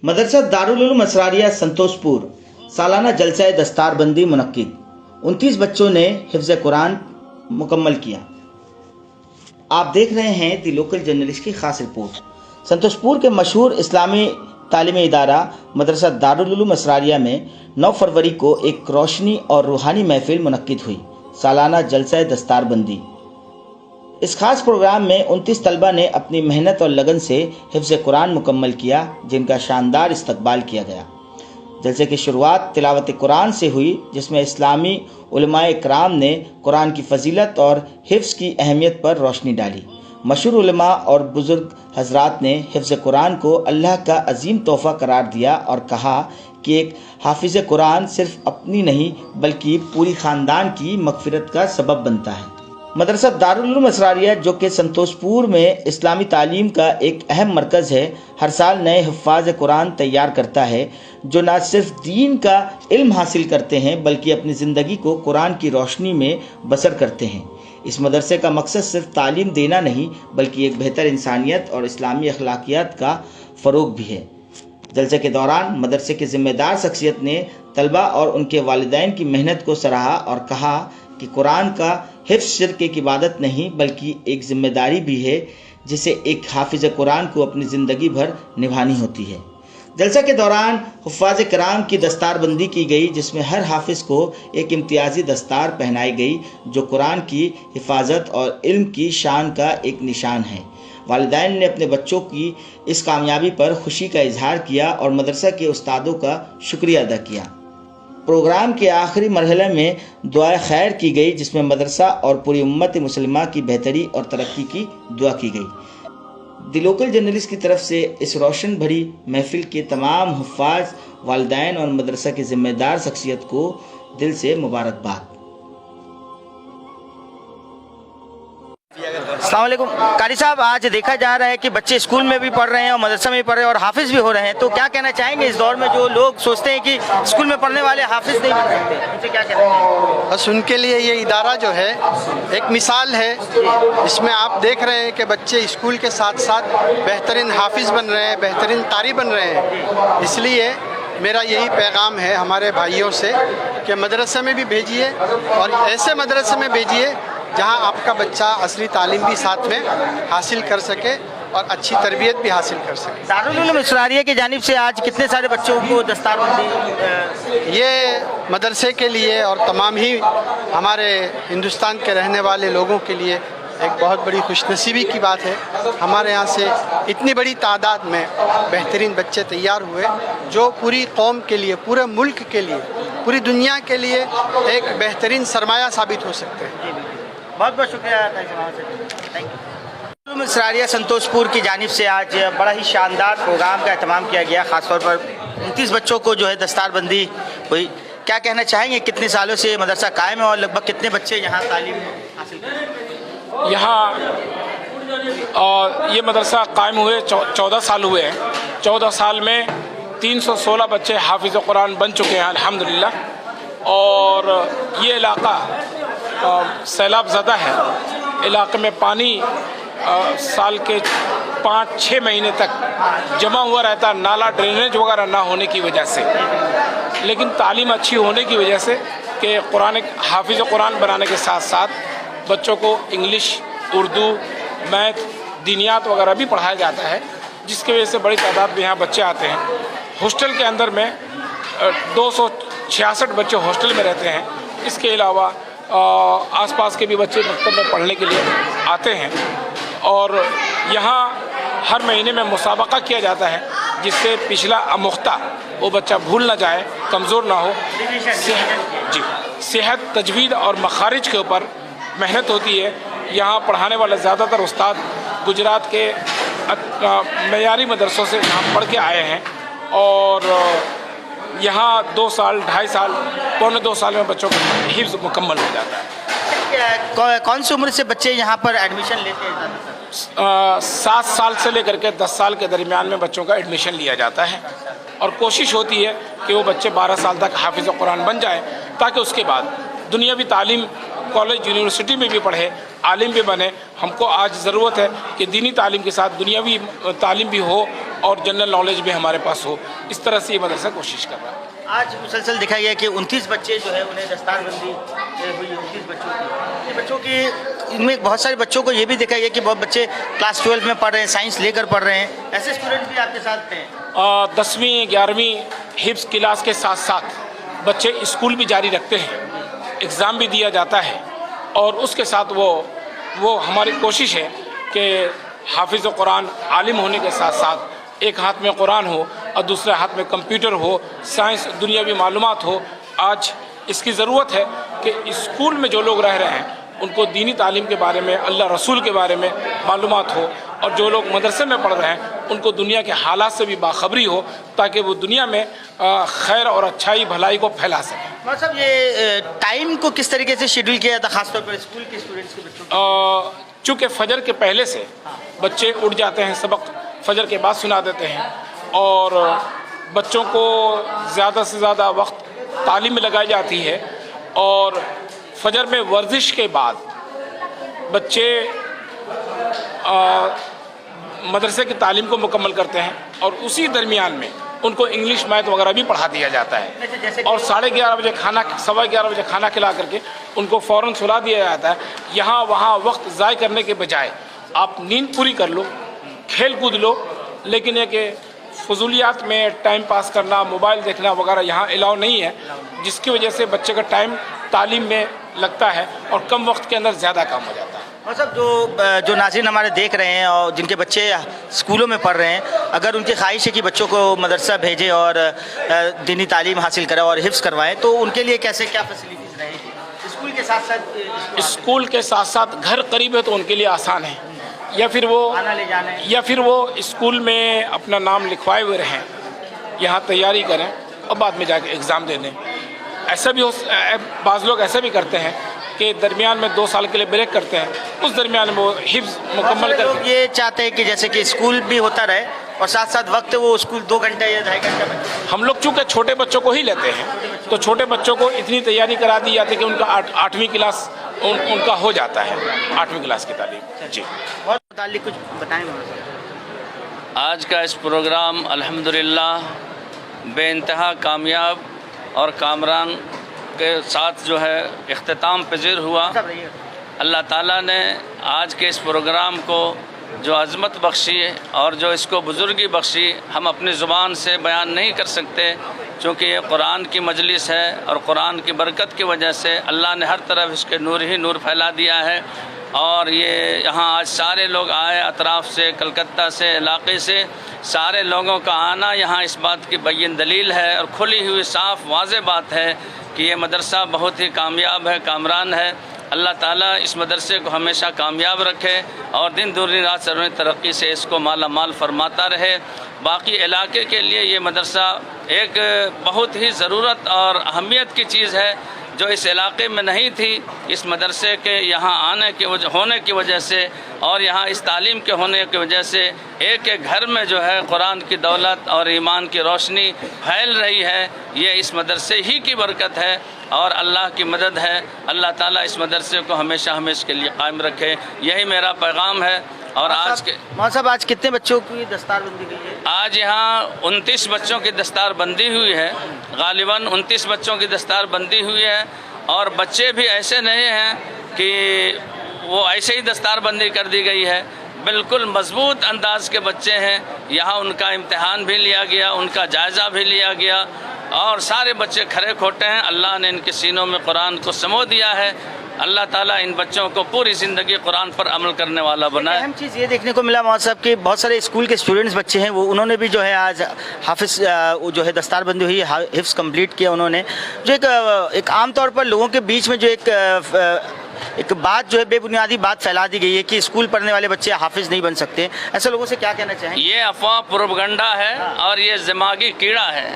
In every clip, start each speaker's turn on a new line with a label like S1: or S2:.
S1: मदरसा दारुल उलूम असरारिया संतोषपुर सालाना जलसा दस्तार बंदी मुनक्किद। 29 बच्चों ने हिफ्ज़ कुरान मुकम्मल किया। आप देख रहे हैं दी लोकल जर्नलिस्ट की खास रिपोर्ट। संतोषपुर के मशहूर इस्लामी तालीमी इदारा मदरसा दारुल उलूम असरारिया में 9 फरवरी को एक रोशनी और रूहानी महफिल मुनक्किद हुई। सालाना जलसा दस्तार बंदी। इस खास प्रोग्राम में 29 तलबा ने अपनी मेहनत और लगन से हिफ्ज़ कुरान मुकम्मल किया, जिनका शानदार इस्तकबाल किया गया। जलसे की शुरुआत तिलावत कुरान से हुई, जिसमें इस्लामी उलमाए इकराम ने कुरान की फजीलत और हिफ्ज़ की अहमियत पर रोशनी डाली। मशहूर उलमा और बुजुर्ग हजरात ने हिफ्ज़ कुरान को अल्लाह का अजीम तोहफ़ा करार दिया और कहा कि एक हाफिज़ कुरान सिर्फ अपनी नहीं बल्कि पूरी ख़ानदान की मग़फ़िरत का सबब बनता है। मदरसा दारुल उलूम असरारिया, जो कि संतोषपुर में इस्लामी तालीम का एक अहम मरकज़ है, हर साल नए हुफ़्फ़ाज़ कुरान तैयार करता है जो न सिर्फ दीन का इल्म हासिल करते हैं बल्कि अपनी ज़िंदगी को कुरान की रोशनी में बसर करते हैं। इस मदरसे का मकसद सिर्फ तालीम देना नहीं बल्कि एक बेहतर इंसानियत और इस्लामी अखलाकियात का फ़रोग़ भी है। जलसे के दौरान मदरसे के ज़िम्मेदार शख्सियत ने तलबा और उनके वालिदैन की मेहनत को सराहा और कहा कि कुरान का हिफ्ज़ सिर्फ एक इबादत नहीं बल्कि एक ज़िम्मेदारी भी है, जिसे एक हाफिज़ कुरान को अपनी ज़िंदगी भर निभानी होती है। जलसा के दौरान हुफ़्फ़ाज़ किराम की दस्तारबंदी की गई, जिसमें हर हाफिज़ को एक इम्तियाज़ी दस्तार पहनाई गई जो कुरान की हिफाजत और इल्म की शान का एक निशान है। वालिदैन ने अपने बच्चों की इस कामयाबी पर खुशी का इजहार किया और मदरसा के उस्तादों का शुक्रिया अदा किया। प्रोग्राम के आखिरी मरहले में दुआ खैर की गई, जिसमें मदरसा और पूरी उम्मत मुसलिमा की बेहतरी और तरक्की की दुआ की गई। दी लोकल जर्नलिस्ट की तरफ से इस रोशन भरी महफिल के तमाम हुफ़्फ़ाज़, वालिदैन और मदरसा की ज़िम्मेदार शख्सियत को दिल से मुबारकबाद। अस्सलाम वालेकुम कारी साहब, आज देखा जा रहा है कि बच्चे स्कूल में भी पढ़ रहे हैं और मदरसा में भी पढ़ रहे हैं और हाफिज़ भी हो रहे हैं, तो क्या कहना चाहेंगे इस दौर में जो लोग सोचते हैं कि स्कूल में पढ़ने वाले हाफिज़ नहीं बन सकते, उनसे क्या कहना है?
S2: बस उनके लिए ये इदारा जो है एक मिसाल है, इसमें आप देख रहे हैं कि बच्चे स्कूल के साथ साथ बेहतरीन हाफिज़ बन रहे हैं, बेहतरीन कारी बन रहे हैं। इसलिए मेरा यही पैगाम है हमारे भाइयों से कि मदरसे में भी भेजिए और ऐसे मदरसे में भेजिए जहां आपका बच्चा असली तालीम भी साथ में हासिल कर सके और अच्छी तरबियत भी हासिल कर सके।
S1: दारुल उलूम असरारिया की जानिब से आज कितने सारे बच्चों को दस्तारबंदी?
S2: ये मदरसे के लिए और तमाम ही हमारे हिंदुस्तान के रहने वाले लोगों के लिए एक बहुत बड़ी खुशनसीबी की बात है। हमारे यहाँ से इतनी बड़ी तादाद में बेहतरीन बच्चे तैयार हुए जो पूरी कौम के लिए, पूरे मुल्क के लिए, पूरी दुनिया के लिए एक बेहतरीन सरमाया साबित हो सकते हैं।
S1: बहुत बहुत शुक्रिया, थैंक यू। असरारिया संतोषपुर की जानिब से आज बड़ा ही शानदार प्रोग्राम का एहतमाम किया गया। ख़ासतौर पर 29 बच्चों को जो है दस्तारबंदी हुई। क्या कहना चाहेंगे, कितने सालों से मदरसा कायम है और लगभग कितने बच्चे यहाँ तालीम हासिल कर रहे हैं?
S3: यहाँ ये मदरसा कायम हुए 14 साल हुए हैं। 14 साल में 316 बच्चे हाफिज़ कुरान बन चुके हैं अल्हम्दुलिल्लाह। और ये इलाका सैलाब ज़दा है। इलाके में पानी साल के 5-6 महीने तक जमा हुआ रहता, नाला ड्रेनेज वगैरह ना होने की वजह से। लेकिन तालीम अच्छी होने की वजह से कि कुरान हाफिज़ कुरान बनाने के साथ साथ बच्चों को इंग्लिश, उर्दू, मैथ, दीनियात वगैरह भी पढ़ाया जाता है, जिसकी वजह से बड़ी तादाद में यहाँ बच्चे आते हैं। हॉस्टल के अंदर में 266 बच्चे हॉस्टल में रहते हैं। इसके अलावा आसपास के भी बच्चे मकतब में पढ़ने के लिए आते हैं और यहाँ हर महीने में मुसाबका किया जाता है, जिससे पिछला अमुख्ता वो बच्चा भूल ना जाए, कमज़ोर ना हो। सेहत, तजवीद और मखारिज के ऊपर मेहनत होती है। यहाँ पढ़ाने वाले ज़्यादातर उस्ताद गुजरात के मयारी मदरसों से यहाँ पढ़ के आए हैं और यहाँ 2 साल, 2.5 साल, पौने 2 साल में बच्चों का हिफ्ज़ मुकम्मल हो जाता है।
S1: कौन सी उम्र से बच्चे यहाँ पर एडमिशन लेते हैं?
S3: 7 साल से लेकर के 10 साल के दरमियान में बच्चों का एडमिशन लिया जाता है और कोशिश होती है कि वो बच्चे 12 साल तक हाफिज़ कुरान बन जाएं, ताकि उसके बाद दुनियावी तालीम कॉलेज यूनिवर्सिटी में भी पढ़े, आलिम भी बने। हमको आज ज़रूरत है कि दीनी तालीम के साथ दुनियावी तालीम भी हो اور جنرل نالج بھی ہمارے پاس ہو. اس طرح سے یہ مدرسہ کوشش کر رہا ہے.
S1: آج مسلسل دیکھا گیا کہ 29 بچے جو ہے انہیں دستار بندی ہوئی 29 بچوں کی. یہ بچوں کی ان میں بہت سارے بچوں کو یہ بھی دیکھا گیا کہ بہت بچے کلاس 12 میں پڑھ رہے ہیں, سائنس لے کر پڑھ رہے ہیں. ایسے اسٹوڈنٹ بھی آپ کے ساتھ ہیں؟
S3: 10ویں 11ویں حفظ کلاس کے ساتھ ساتھ بچے اسکول بھی جاری رکھتے ہیں, ایگزام بھی دیا جاتا ہے, اور اس کے ساتھ وہ ہماری کوشش ہے کہ حافظ قرآن عالم ہونے کے ساتھ ساتھ ایک ہاتھ میں قرآن ہو اور دوسرے ہاتھ میں کمپیوٹر ہو, سائنس دنیاوی معلومات ہو. آج اس کی ضرورت ہے کہ اسکول میں جو لوگ رہ رہے ہیں ان کو دینی تعلیم کے بارے میں, اللہ رسول کے بارے میں معلومات ہو, اور جو لوگ مدرسے میں پڑھ رہے ہیں ان کو دنیا کے حالات سے بھی باخبری ہو, تاکہ وہ دنیا میں خیر اور اچھائی بھلائی کو پھیلا سکیں.
S1: مطلب صاحب یہ ٹائم کو کس طریقے سے شیڈول کیا جاتا ہے خاص طور پر اسکول کے اسٹوڈنٹس کے بچوں؟
S3: چونکہ فجر کے پہلے سے بچے اٹھ جاتے ہیں, سبق فجر کے بعد سنا دیتے ہیں, اور بچوں کو زیادہ سے زیادہ وقت تعلیم میں لگائی جاتی ہے, اور فجر میں ورزش کے بعد بچے مدرسے کی تعلیم کو مکمل کرتے ہیں, اور اسی درمیان میں ان کو انگلش میتھ وغیرہ بھی پڑھا دیا جاتا ہے, اور 11:30 بجے سوا 11 بجے کھانا کھلا کر کے ان کو فوراً سلا دیا جاتا ہے. یہاں وہاں وقت ضائع کرنے کے بجائے آپ نیند پوری کر لو, کھیل کود لو, لیکن یہ کہ فضولیات میں ٹائم پاس کرنا, موبائل دیکھنا وغیرہ یہاں الاؤ نہیں ہے, جس کی وجہ سے بچے کا ٹائم تعلیم میں لگتا ہے اور کم وقت کے اندر زیادہ کام ہو جاتا ہے.
S1: اور صاحب جو ناظرین ہمارے دیکھ رہے ہیں اور جن کے بچے اسکولوں میں پڑھ رہے ہیں, اگر ان کی خواہش ہے کہ بچوں کو مدرسہ بھیجیں اور دینی تعلیم حاصل کریں اور حفظ کروائیں, تو ان کے لیے کیا فیسلٹیز رہیں گی؟ اسکول کے ساتھ ساتھ
S3: اسکول کے ساتھ ساتھ گھر قریب ہے تو ان کے لیے آسان ہے, یا پھر وہ اسکول میں اپنا نام لکھوائے ہوئے رہیں, یہاں تیاری کریں اور بعد میں جا کے ایگزام دے دیں. ایسا بھی بعض لوگ ایسا بھی کرتے ہیں کہ درمیان میں 2 سال کے لیے بریک کرتے ہیں, اس درمیان میں وہ حفظ مکمل کر کے
S1: یہ چاہتے ہیں کہ جیسے کہ اسکول بھی ہوتا رہے اور ساتھ ساتھ وقت وہ اسکول 2 گھنٹے یا 2.5 گھنٹہ.
S3: ہم لوگ چونکہ چھوٹے بچوں کو ہی لیتے ہیں تو چھوٹے بچوں کو اتنی تیاری کرا دی جاتی ہے کہ ان کا 8ویں کلاس ان کا ہو جاتا ہے, 8ویں کلاس کی تعلیم. جی,
S1: اور متعلق کچھ بتائیں.
S4: آج کا اس پروگرام الحمدللہ بے انتہا کامیاب اور کامران کے ساتھ جو ہے اختتام پذیر ہوا. اللہ تعالیٰ نے آج کے اس پروگرام کو جو عظمت بخشی اور جو اس کو بزرگی بخشی ہم اپنی زبان سے بیان نہیں کر سکتے, چونکہ یہ قرآن کی مجلس ہے اور قرآن کی برکت کی وجہ سے اللہ نے ہر طرف اس کے نور ہی نور پھیلا دیا ہے. اور یہ یہاں آج سارے لوگ آئے, اطراف سے, کلکتہ سے, علاقے سے, سارے لوگوں کا آنا یہاں اس بات کی بین دلیل ہے اور کھلی ہوئی صاف واضح بات ہے کہ یہ مدرسہ بہت ہی کامیاب ہے, کامران ہے. اللہ تعالیٰ اس مدرسے کو ہمیشہ کامیاب رکھے اور دن دگنی رات چوگنی ترقی سے اس کو مالا مال فرماتا رہے. باقی علاقے کے لیے یہ مدرسہ ایک بہت ہی ضرورت اور اہمیت کی چیز ہے جو اس علاقے میں نہیں تھی. اس مدرسے کے یہاں ہونے کی وجہ سے اور یہاں اس تعلیم کے ہونے کی وجہ سے ایک ایک گھر میں جو ہے قرآن کی دولت اور ایمان کی روشنی پھیل رہی ہے. یہ اس مدرسے ہی کی برکت ہے اور اللہ کی مدد ہے. اللہ تعالیٰ اس مدرسے کو ہمیشہ ہمیشہ کے لیے قائم رکھے, یہی میرا پیغام ہے. اور
S1: آج کتنے بچوں کی دستار بندی ہوئی ہے؟
S4: آج یہاں 29 بچوں کی دستار بندی ہوئی ہے, غالباً 29 بچوں کی دستار بندی ہوئی ہے. اور بچے بھی ایسے نہیں ہیں کہ وہ ایسے ہی دستار بندی کر دی گئی ہے, بالکل مضبوط انداز کے بچے ہیں. یہاں ان کا امتحان بھی لیا گیا, ان کا جائزہ بھی لیا گیا اور سارے بچے کھرے کھوٹے ہیں. اللہ نے ان کے سینوں میں قرآن کو سمو دیا ہے. اللہ تعالیٰ ان بچوں کو پوری زندگی قرآن پر عمل کرنے والا بنائے.
S1: اہم چیز یہ دیکھنے کو ملا مولانا صاحب کہ بہت سارے اسکول کے اسٹوڈنٹس بچے ہیں, وہ انہوں نے بھی جو ہے آج حافظ جو ہے دستار بندی ہوئی, حفظ کمپلیٹ کیا انہوں نے. جو ایک عام طور پر لوگوں کے بیچ میں جو ایک بات جو ہے بے بنیادی بات پھیلا دی گئی ہے کہ اسکول پڑھنے والے بچے حافظ نہیں بن سکتے, ایسے لوگوں سے کیا کہنا چاہیں؟
S4: یہ افواہ پروپیگنڈا ہے اور یہ دماغی کیڑا ہے,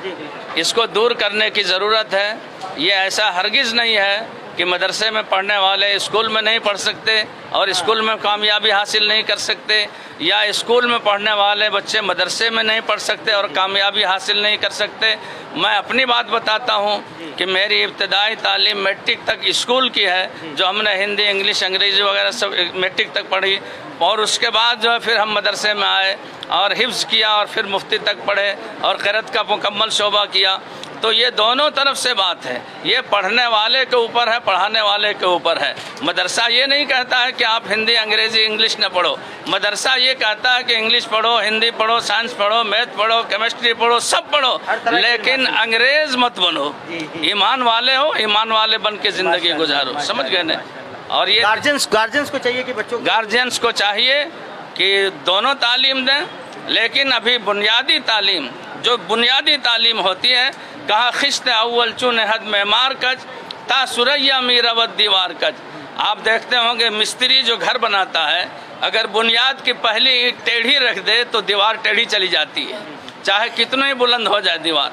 S4: اس کو دور کرنے کی ضرورت ہے. یہ ایسا ہرگز نہیں ہے کہ مدرسے میں پڑھنے والے اسکول میں نہیں پڑھ سکتے اور اسکول میں کامیابی حاصل نہیں کر سکتے، یا اسکول میں پڑھنے والے بچے مدرسے میں نہیں پڑھ سکتے اور کامیابی حاصل نہیں کر سکتے. میں اپنی بات بتاتا ہوں کہ میری ابتدائی تعلیم میٹرک تک اسکول کی ہے، جو ہم نے ہندی انگلش انگریزی وغیرہ سب میٹرک تک پڑھی، اور اس کے بعد جو ہے پھر ہم مدرسے میں آئے اور حفظ کیا اور پھر مفتی تک پڑھے اور قرأت کا مکمل شعبہ کیا. تو یہ دونوں طرف سے بات ہے، یہ پڑھنے والے کے اوپر ہے، پڑھانے والے کے اوپر ہے. مدرسہ یہ نہیں کہتا ہے کہ آپ ہندی انگریزی انگلش نہ پڑھو، مدرسہ یہ کہتا ہے کہ انگلش پڑھو، ہندی پڑھو، سائنس پڑھو، میتھ پڑھو، کیمسٹری پڑھو، سب پڑھو، لیکن انگریز مت بنو. ایمان والے ہو، ایمان والے بن کے زندگی گزارو. سمجھ گئے نا؟ اور یہ
S1: گارجینس کو چاہیے کہ بچوں
S4: گارجینس کو چاہیے کہ دونوں تعلیم دیں، لیکن ابھی بنیادی تعلیم جو بنیادی تعلیم ہوتی ہے، کہا خشت اول چون حد معمار کج تا سریا میرود دیوار کج. آپ دیکھتے ہوں گے مستری جو گھر بناتا ہے، اگر بنیاد کی پہلی اینٹ ٹیڑھی رکھ دے تو دیوار ٹیڑھی چلی جاتی ہے، چاہے کتنا ہی بلند ہو جائے دیوار.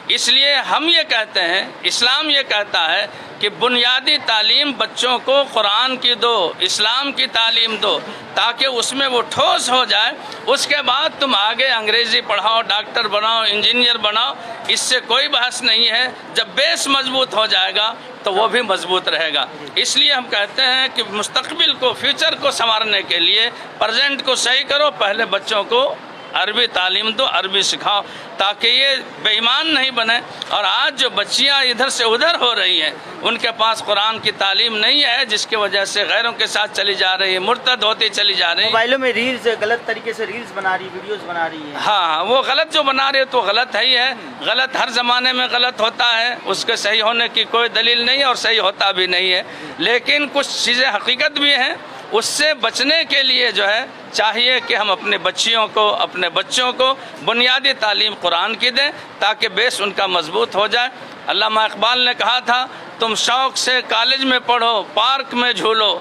S4: اس لیے ہم یہ کہتے ہیں، اسلام یہ کہتا ہے کہ بنیادی تعلیم بچوں کو قرآن کی دو، اسلام کی تعلیم دو، تاکہ اس میں وہ ٹھوس ہو جائے. اس کے بعد تم آگے انگریزی پڑھاؤ، ڈاکٹر بناؤ، انجینئر بناؤ، اس سے کوئی بحث نہیں ہے. جب بیس مضبوط ہو جائے گا تو وہ بھی مضبوط رہے گا. اس لیے ہم کہتے ہیں کہ مستقبل کو، فیوچر کو سنوارنے کے لیے پریزنٹ کو صحیح کرو، پہلے بچوں کو عربی تعلیم دو، عربی سکھاؤ، تاکہ یہ بے ایمان نہیں بنے. اور آج جو بچیاں ادھر سے ادھر ہو رہی ہیں، ان کے پاس قرآن کی تعلیم نہیں ہے، جس کی وجہ سے غیروں کے ساتھ چلی جا رہی ہے، مرتد ہوتی چلی جا رہی ہے.
S1: موبائلوں میں ریلز، غلط طریقے سے ریلز بنا رہی، ویڈیوز بنا رہی ہے.
S4: ہاں، وہ غلط جو بنا رہے ہیں تو غلط ہے ہی ہے. غلط ہر زمانے میں غلط ہوتا ہے، اس کے صحیح ہونے کی کوئی دلیل نہیں اور صحیح ہوتا بھی نہیں ہے. لیکن کچھ چیزیں حقیقت بھی ہیں، اس سے بچنے کے لیے جو ہے چاہیے کہ ہم اپنے بچیوں کو، اپنے بچوں کو بنیادی تعلیم قرآن کی دیں، تاکہ بیس ان کا مضبوط ہو جائے. علامہ اقبال نے کہا تھا، تم شوق سے کالج میں پڑھو، پارک میں جھولو.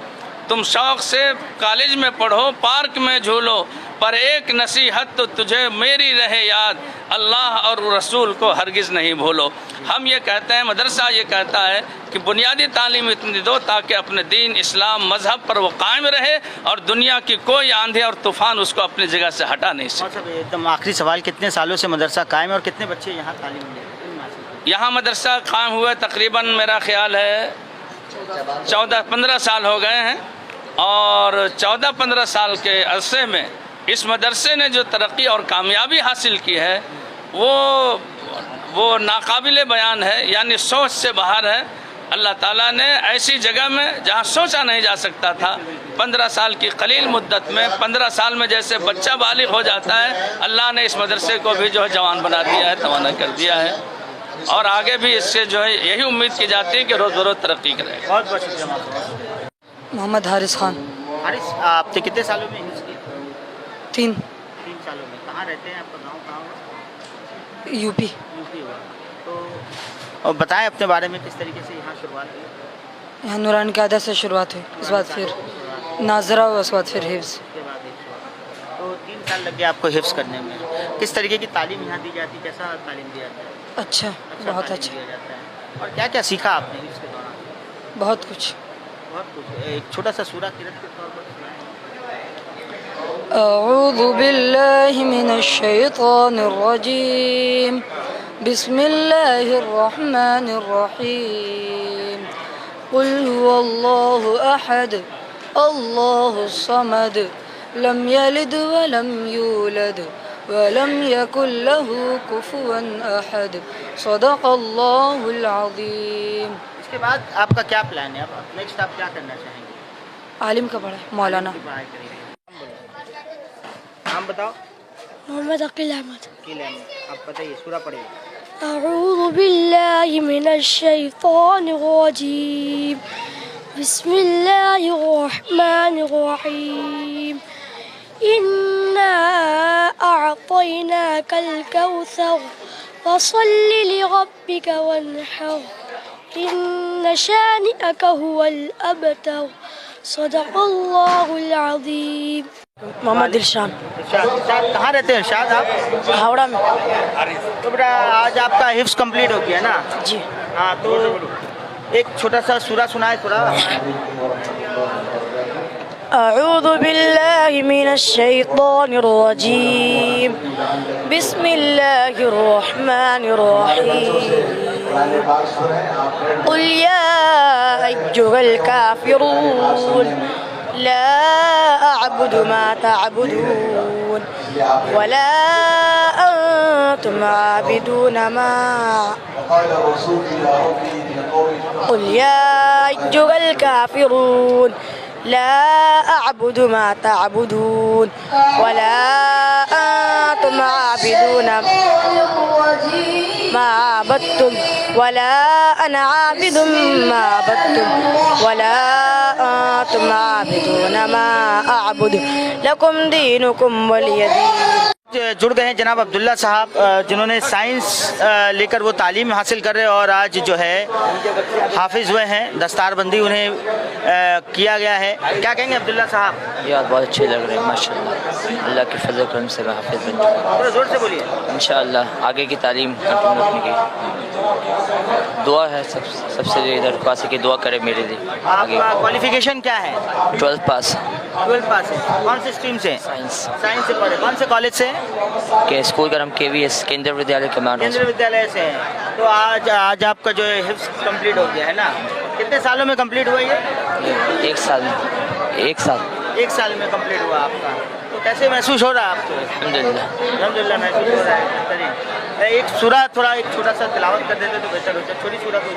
S4: تم شوق سے کالج میں پڑھو، پارک میں جھولو، پر ایک نصیحت تو تجھے میری رہے یاد، اللہ اور رسول کو ہرگز نہیں بھولو. ہم یہ کہتے ہیں، مدرسہ یہ کہتا ہے کہ بنیادی تعلیم اتنی دو تاکہ اپنے دین، اسلام، مذہب پر وہ قائم رہے اور دنیا کی کوئی آندھی اور طوفان اس کو اپنی جگہ سے ہٹا نہیں سکے.
S1: ایک دم آخری سوال، کتنے سالوں سے مدرسہ قائم ہے اور کتنے بچے یہاں تعلیم لے رہے ہیں؟
S4: یہاں مدرسہ قائم ہوئے تقریباً میرا خیال ہے 14-15 سال ہو گئے ہیں، اور 14-15 سال کے عرصے میں اس مدرسے نے جو ترقی اور کامیابی حاصل کی ہے وہ ناقابل بیان ہے، یعنی سوچ سے باہر ہے. اللہ تعالیٰ نے ایسی جگہ میں جہاں سوچا نہیں جا سکتا تھا، 15 سال کی قلیل مدت میں، 15 سال میں جیسے بچہ بالغ ہو جاتا ہے، اللہ نے اس مدرسے کو بھی جو ہے جوان بنا دیا ہے، توانا کر دیا ہے. اور آگے بھی اس سے جو ہے یہی امید کی جاتی ہے کہ روز بروز ترقی کرے گا.
S1: بہت بہت شکریہ.
S5: محمد حارث خان.
S1: حارث، آپ نے کتنے سالوں میں حفظ کی؟
S5: 3
S1: سالوں میں. کہاں رہتے ہیں؟ آپ کا گاؤں کہاں ہوا؟
S5: U P.
S1: ہوا. تو اور بتائیں اپنے بارے میں، کس طریقے سے یہاں شروعات ہوئی؟
S5: یہاں نورانی قاعدہ سے شروعات ہوئی، اس بعد پھر ناظرہ، اس کے بعد پھر حفظ.
S1: تو 3 سال لگ گئے آپ کو حفظ کرنے میں. کس طریقے کی تعلیم یہاں دی جاتی ہے؟ کیسا تعلیم دیا جاتا ہے؟
S5: اچھا، بہت
S1: تعلیم
S5: اچھا.
S1: دیا جاتا ہے. اور کیا کیا سیکھا آپ نے حفظ کے دوران؟
S5: بہت کچھ.
S1: بہت کچھ. ایک چھوٹا سا سورہ قرأت کے طور پر سنائیں.
S5: اعوذ باللہ من الشیطان الرجیم، بسم اللہ الرحمن الرحیم. قل هو اللہ احد اللہ الصمد لم یلد ولم یولد ولم یکن له کفوا احد. صدق اللہ العظیم.
S1: اس کے بعد آپ کا کیا پلان ہے؟ اب نیکسٹ آپ کیا کرنا چاہیں گے؟
S5: عالم کا پڑھا، مولانا.
S1: پڑھائی کریں گے. نام بتاؤ.
S6: محمد عقیل احمد.
S1: آپ بتائیے، سورہ پڑھیے.
S6: اعوذ باللہ من الشیطان الرجیم، بسم اللہ الرحمن الرحیم. انا اعطیناک الکوثر فصل لربک وانحر ان شانئک هو الابتر. صدق اللہ العظیم.
S5: محمد دلشان.
S1: ارشاد کہاں رہتے ہیں ارشاد آپ؟
S5: ہاوڑا میں.
S1: تو بیٹا آج آپ کا حفظ کمپلیٹ ہو گیا نا؟
S5: جی.
S1: ہاں، تو ایک چھوٹا سا سورہ سنائے تھوڑا.
S6: أعوذ بالله من الشيطان الرجيم بسم الله الرحمن الرحيم قل يا أيها الكافرون لا أعبد ما تعبدون ولا أنتم عابدون ما قل يا أيها الكافرون لا أعبد ما تعبدون ولا أنتم عابدون ما عبدتم ولا أنا عابد ما عبدتم ولا أنتم عابدون ما أعبد لكم دينكم ولي دين.
S1: जुड़ गए हैं जनाब अब्दुल्ला साहब, जिन्होंने साइंस लेकर वो तालीम हासिल कर रहे हैं और आज जो है हाफिज़ हुए हैं, दस्तारबंदी उन्हें किया गया है. क्या कहेंगे अब्दुल्ला साहब?
S7: ये बात बहुत अच्छे लग रहे हैं माशाल्लाह. अल्लाह के फजल करम से मैं हाफिज़ बन चुका हूँ.
S1: थोड़ा जोर से बोलिए.
S7: इंशाअल्लाह आगे की तालीम कंटिन्यू रखने की दुआ है. सबसे दरख्वास्त है कि दुआ करे मेरे लिए.
S1: आपका क्वालिफिकेशन क्या है?
S7: 12th पास.
S1: 12th पास है. कौन से स्ट्रीम से?
S7: साइंस.
S1: साइंस से पढ़े. कौन से कॉलेज से?
S7: के स्कूल का नाम KVS केंद्रीय विद्यालय कमान.
S1: केंद्रीय विद्यालय से है. तो आज आपका जो है हिफ्ज़ कंप्लीट हो गया है ना. कितने सालों में कंप्लीट हुआ ये?
S7: 1 साल में. 1 साल.
S1: 1 साल में कंप्लीट हुआ आपका. तो कैसे महसूस हो रहा है आपको? अल्हम्दुलिल्लाह महसूस हो रहा है. बेहतरीन. एक सूरा थोड़ा एक छोटा सा तिलावत कर देते तो बेहतर होता. छोटी सूरा कोई.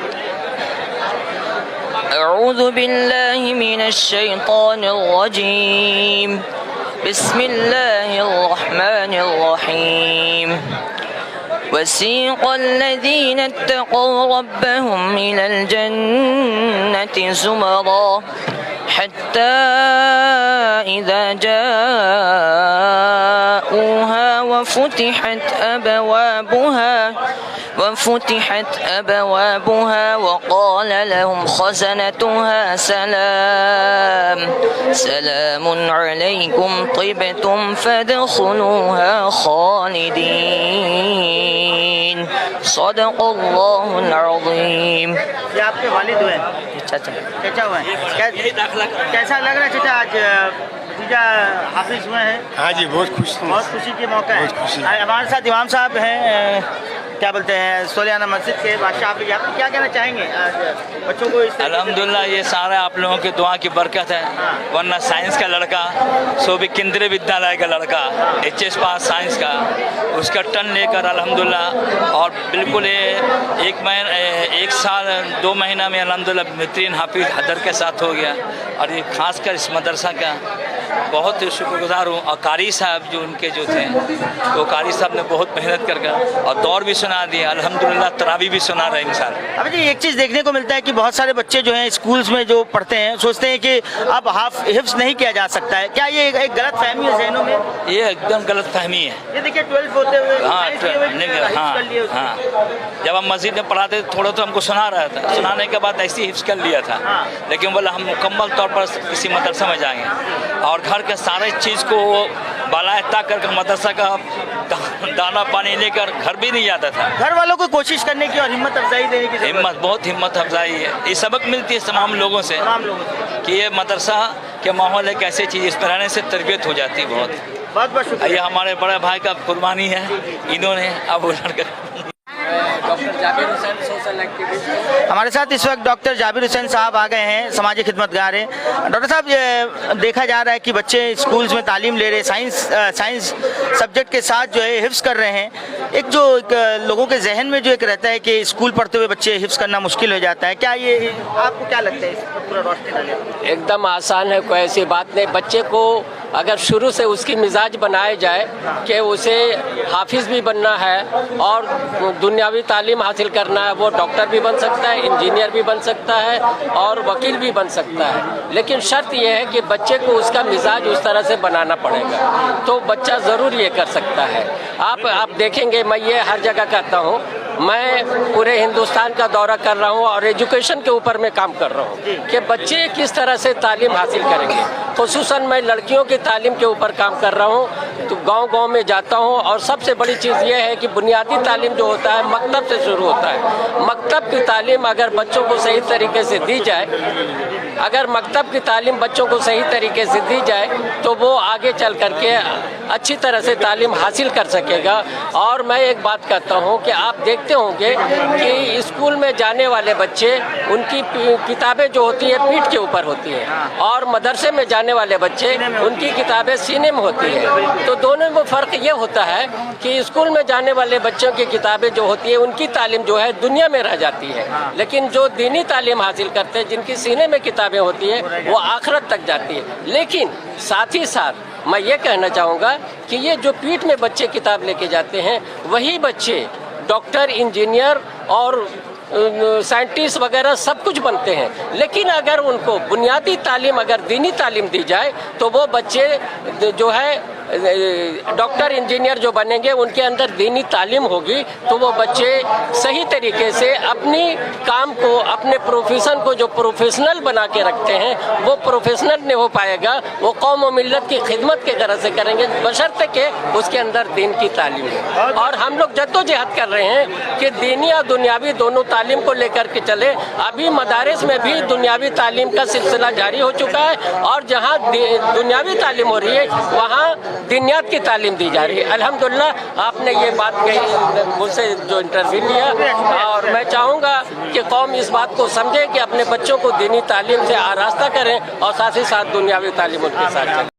S7: أعوذ بالله من الشيطان الرجيم بسم الله الرحمن الرحيم وسيق الذين اتقوا ربهم إلى الجنة زمرا حتى إذا جاءوها وفتحت أبوابها وقال لهم خزنتها سلام عليكم طبتم فادخلوها خالدين صدق الله العظيم.
S1: ये आपके वालिद हुए?
S7: चाचा.
S1: चचा हुए. कैसा लग रहा है चचा आज भतीजा हाफिज हुए हैं?
S8: हाँ जी बहुत
S1: खुशी के मौका है. हमारे साथ इमाम साहब हैं, क्या बोलते हैं, सोलियाना मस्जिद के बादशाह. आप क्या कहना चाहेंगे बच्चों को?
S4: अल्हम्दुलिल्लाह ये सारा आप लोगों की दुआ की बरकत है. वरना साइंस का लड़का सो भी केंद्रीय विद्यालय का लड़का HS पास साइंस का उसका टर्न लेकर अल्हम्दुलिल्लाह और बिल्कुल 1 साल 2 महीना में अल्हम्दुलिल्लाह बेहतरीन हाफिज हदर के साथ हो गया. और ये खासकर इस मदरसा का बहुत शुक्रगुजार हूँ. और कारी साहब जो उनके जो थे वो कारी साहब ने बहुत मेहनत कर और दौर भी सुना दिया. अल्हम्दुलिल्लाह तरावी भी सुना रहे इंशाअल्लाह.
S1: अभी जी एक चीज़ देखने को मिलता है कि बहुत सारे बच्चे जो हैं स्कूल्स में जो पढ़ते हैं सोचते हैं कि अब हिफ्ज़ नहीं किया जा सकता है. क्या ये एक गलत फहमी है ज़हनों में?
S4: ये एकदम गलत फहमी है.
S1: ये देखिए 12th होते हुए
S4: हाँ. जब हम मस्जिद में पढ़ाते थोड़ा तो हमको सुना रहा था. सुनाने के बाद ऐसे हिफ्ज़ कर लिया था. लेकिन बोला हम मुकम्मल तौर पर किसी मदरसा में जाएंगे और घर के सारे चीज़ को बालायता करके मदरसा का दाना पानी लेकर घर भी नहीं आता था.
S1: घर वालों को कोशिश करने की और हिम्मत अफजाई देने की
S4: बहुत हिम्मत अफजाई है. ये सबक मिलती है तमाम लोगों से कि ये मदरसा के माहौल एक ऐसी चीज़ इस रहने से तरबियत हो जाती है. बहुत
S1: शुक्रिया.
S4: ये हमारे बड़े भाई का कुर्बानी है. इन्होंने अब लड़का
S7: doctor Jabir Hussain social activist.
S1: हमारे साथ इस वक्त डॉक्टर जाबिर हुसैन साहब आ गए हैं, समाजी खिदमतगार हैं. डॉक्टर साहब ये देखा जा रहा है कि बच्चे स्कूल्स में तालीम ले रहे हैं, साइंस सब्जेक्ट के साथ जो है हिफ्ज़ कर रहे हैं. एक लोगों के जहन में जो एक रहता है कि स्कूल पढ़ते हुए बच्चे हिफ्ज़ करना मुश्किल हो जाता है. क्या ये आपको क्या लगता है इस पर पूरा रोशनी डालें?
S9: एकदम आसान है, कोई ऐसी बात नहीं. बच्चे को अगर शुरू से उसकी मिजाज बनाए जाए कि उसे हाफिज़ भी बनना है और दुनियावी तालीम हासिल करना है, वो डॉक्टर भी बन सकता है, इंजीनियर भी बन सकता है और वकील भी बन सकता है. लेकिन शर्त यह है कि बच्चे को उसका मिजाज उस तरह से बनाना पड़ेगा तो बच्चा ज़रूर ये कर सकता है. आप देखेंगे, मैं ये हर जगह करता हूँ, मैं पूरे हिंदुस्तान का दौरा कर रहा हूँ और एजुकेशन के ऊपर मैं काम कर रहा हूँ कि बच्चे किस तरह से तालीम हासिल करेंगे. खुसूसन मैं लड़कियों की तालीम के ऊपर काम कर रहा हूँ, तो गांव-गांव में जाता हूँ और सबसे बड़ी चीज़ ये है कि बुनियादी तालीम जो होता है मकतब से शुरू होता है. मकतब की तालीम अगर बच्चों को सही तरीके से दी जाए अगर मकतब की तालीम बच्चों को सही तरीके से दी जाए तो वो आगे चल कर के अच्छी तरह से तालीम हासिल कर सकेगा। और मैं एक बात कहता हूँ कि आप देखते होंगे कि स्कूल में जाने वाले बच्चे उनकी किताबें जो होती है पीठ के ऊपर होती है, और मदरसे में जाने वाले बच्चे उनकी किताबें सीने में होती है। तो दोनों में फ़र्क ये होता है कि स्कूल में जाने वाले बच्चों की किताबें जो होती है उनकी तालीम जो है दुनिया में रह जाती है, लेकिन जो दीनी तालीम हासिल करते हैं जिनकी सीने में किताबें होती है वो आखिरत तक जाती है। लेकिन साथ ही साथ मैं ये कहना चाहूँगा कि ये जो पीठ में बच्चे किताब लेके जाते हैं वही बच्चे डॉक्टर, इंजीनियर और साइंटिस्ट वगैरह सब कुछ बनते हैं। लेकिन अगर उनको बुनियादी तालीम, अगर दीनी तालीम दी जाए तो वो बच्चे जो है डॉक्टर, इंजीनियर जो बनेंगे उनके अंदर दीनी तालीम होगी तो वो बच्चे सही तरीके से अपनी काम को, अपने प्रोफेशन को जो प्रोफेशनल बना के रखते हैं वो प्रोफेशनल नहीं हो पाएगा। वो कौम और मिल्लत की खिदमत के तरह से करेंगे बशर्ते के उसके अंदर दीन की तालीम है। और हम लोग जद्दोजहद कर रहे हैं कि दीनी और दुनियावी दोनों तालीम को लेकर के चले। अभी मदारिस में भी दुनियावी तालीम का सिलसिला जारी हो चुका है और जहाँ दुनियावी तालीम हो रही है वहाँ दीनियात की तालीम दी जा रही है। अल्हम्दुलिल्लाह आपने ये बात कही मुझसे जो इंटरव्यू लिया, और मैं चाहूँगा कि कौम इस बात को समझे कि अपने बच्चों को दीनी तालीम से आरास्ता करें और साथ ही साथ दुनियावी तालीम उनके साथ चले।